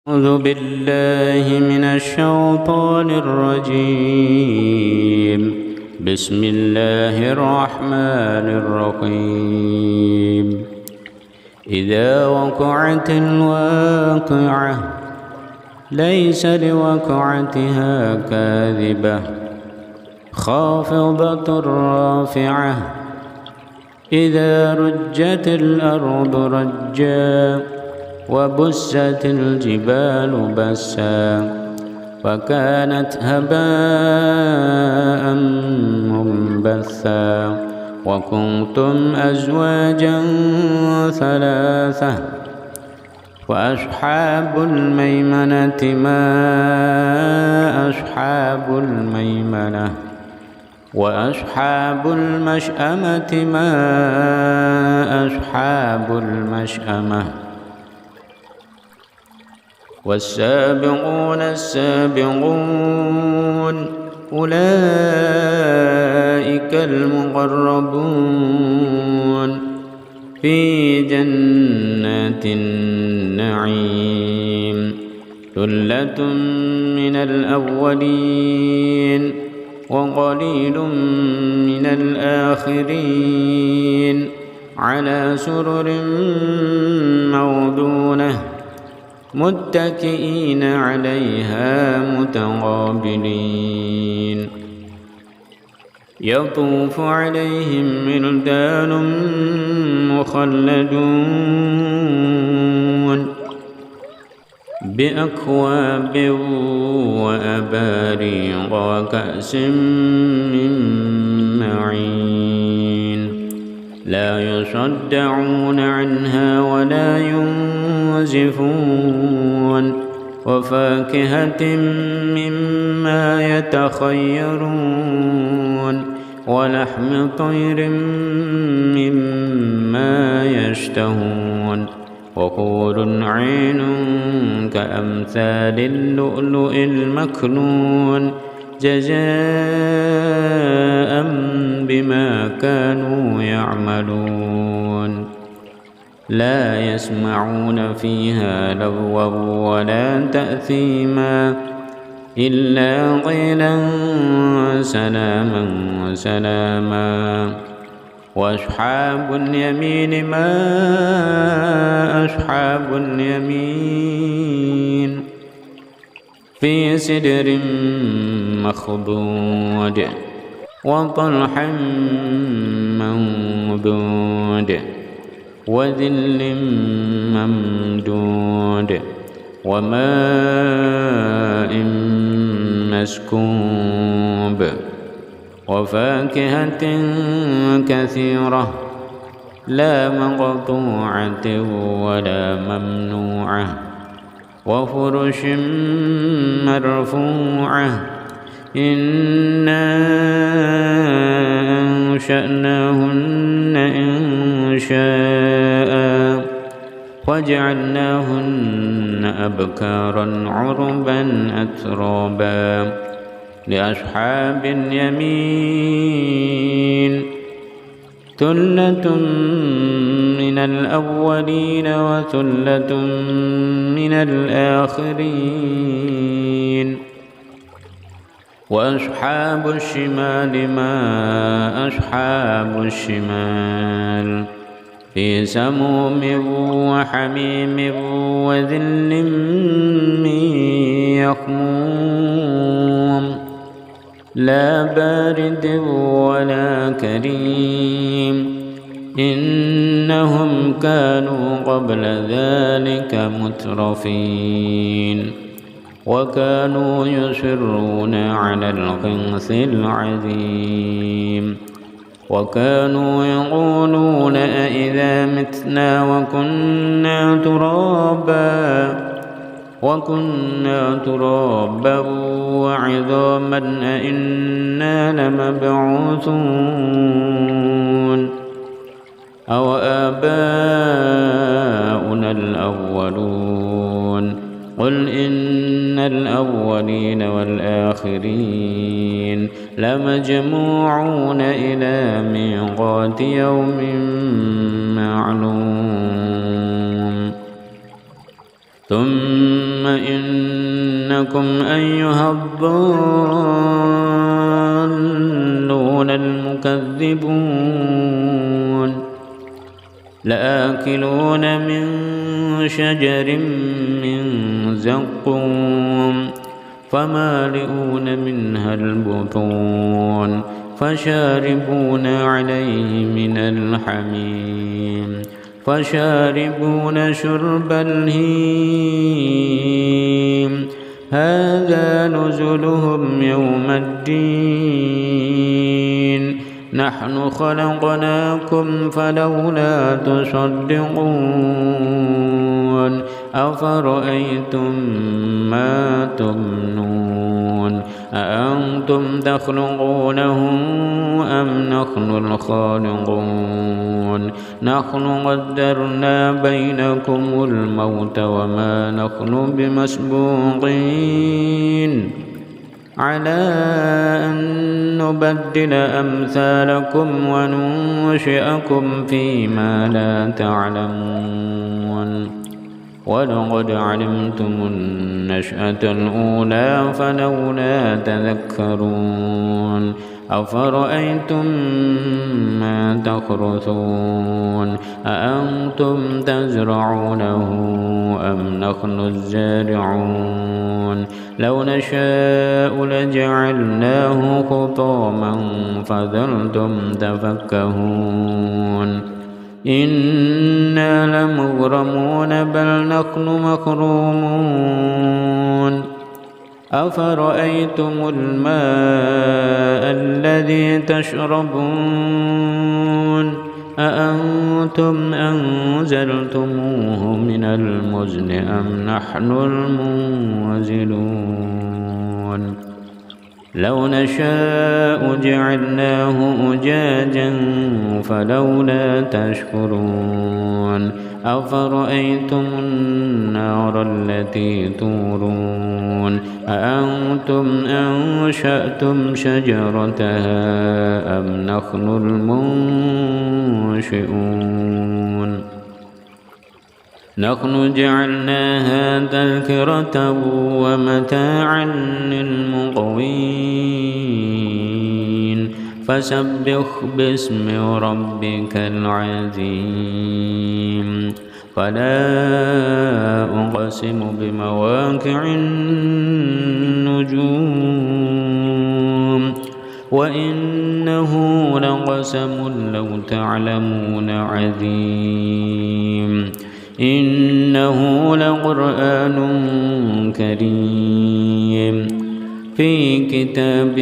أعوذ بالله من الشيطان الرجيم. بسم الله الرحمن الرحيم. إذا وقعت الواقعة ليس لوقعتها كاذبة خافضة رافعة إذا رجت الأرض رجا وبست الجبال بسا فكانت هباء منبثا وكنتم أزواجا ثلاثة وأصحاب الميمنة ما أصحاب الميمنة وأصحاب المشأمة ما أصحاب المشأمة والسابقون السابقون أولئك المقربون في جنات النعيم ثلة من الأولين وقليل من الآخرين على سرر موضونة متكئين عليها متقابلين يطوف عليهم ولدان مخلدون بأكواب وأباريق وكأس من معين لا يصدعون عنها ولا ينزفون وفاكهة مما يتخيرون ولحم طير مما يشتهون وحور عين كأمثال اللؤلؤ المكنون جزاء بما كانوا يعملون لا يسمعون فيها لغوا ولا تأثيما إلا قيلا سلاما وسلاما وأصحاب اليمين ما أصحاب اليمين في سدر مخضود وطلح منضود وذل ممدود وماء مسكوب وفاكهة كثيرة لا مقطوعة ولا ممنوعة وفرش مرفوعة إنا أنشأناهن إنشاء وجعلناهن أبكارا عربا أترابا لأصحاب اليمين ثلة من الأولين وثلة من الآخرين وأصحاب الشمال ما أصحاب الشمال في سموم وحميم وذل من يحموم لا بارد ولا كريم إنهم كانوا قبل ذلك مترفين وكانوا يصرون على الحنث العظيم وكانوا يقولون أإذا متنا وكنا ترابا وعظاما أإنا لمبعوثون أو آباؤنا الأولون قل إن الأولين والآخرين لمجموعون إلى ميقات يوم معلوم ثم إنكم أيها الضالون المكذبون لآكلون من شجر من زقوم فمالئون منها البطون فشاربون عليه من الحميم فشاربون شرب الهيم هذا نزلهم يوم الدين نحن خلقناكم فلولا تصدقون أفرأيتم ما تمنون أأنتم تخلقونه أم نحن الخالقون نحن قدرنا بينكم الموت وما نحن بمسبوقين على أن نبدل أمثالكم وننشئكم فيما لا تعلمون ولقد علمتم النشأة الأولى فلولا تذكرون أفرأيتم ما تخرثون أأنتم تزرعونه أم نحن الزارعون لو نشاء لجعلناه حطاما فظلتم تفكهون إنا لمغرمون بل نحن محرومون أفرأيتم الماء الذي تشربون أأنتم أنزلتموه من المزن أم نحن المنزلون لو نشاء جعلناه أجاجا فلولا تشكرون أفرأيتم النار التي تورون أأنتم أنشأتم شجرتها أم نحن المنشئون نحن جعلناها تذكرة ومتاعا للمقوين فسبح باسم ربك العظيم فلا أقسم بمواقع النجوم وإنه لقسم لو تعلمون عظيم إنه لقرآن كريم في كتاب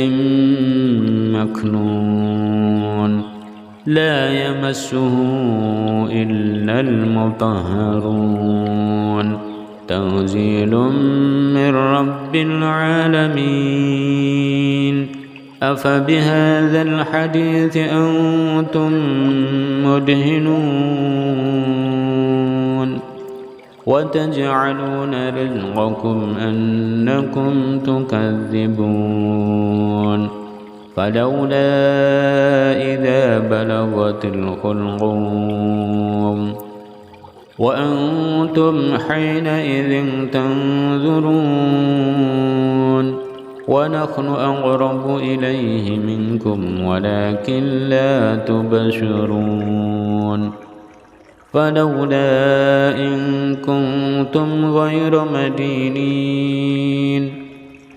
مكنون لا يمسه إلا المطهرون تنزيل من رب العالمين أفبهذا الحديث أنتم مدهنون وتجعلون رزقكم أنكم تكذبون فلولا إذا بلغت الحلقوم وأنتم حينئذ تنظرون ونحن أقرب إليه منكم ولكن لا تبصرون فلولا إن كنتم غير مدينين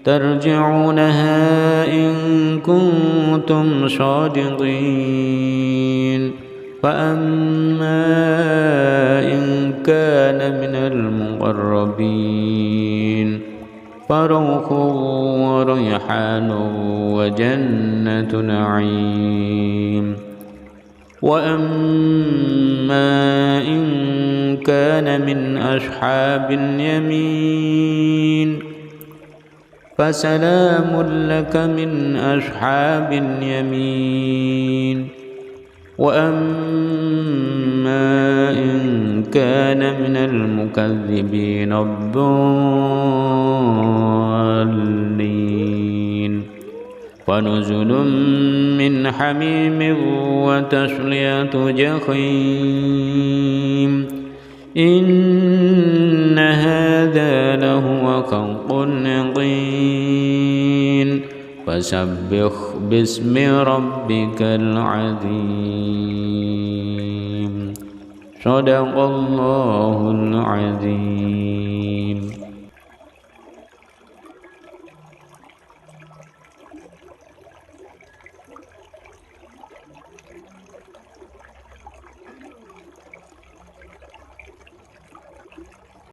ترجعونها إن كنتم صادقين فأما إن كان من المقربين فروح وريحان وجنة نعيم وأما إن كان من أصحاب اليمين فسلام لك من أصحاب اليمين وأما إن كان من المكذبين الضالين فنزل من حميم وتصلية جحيم إن هذا هذا لهو حق اليقين فسبح باسم ربك العظيم. صدق الله العظيم.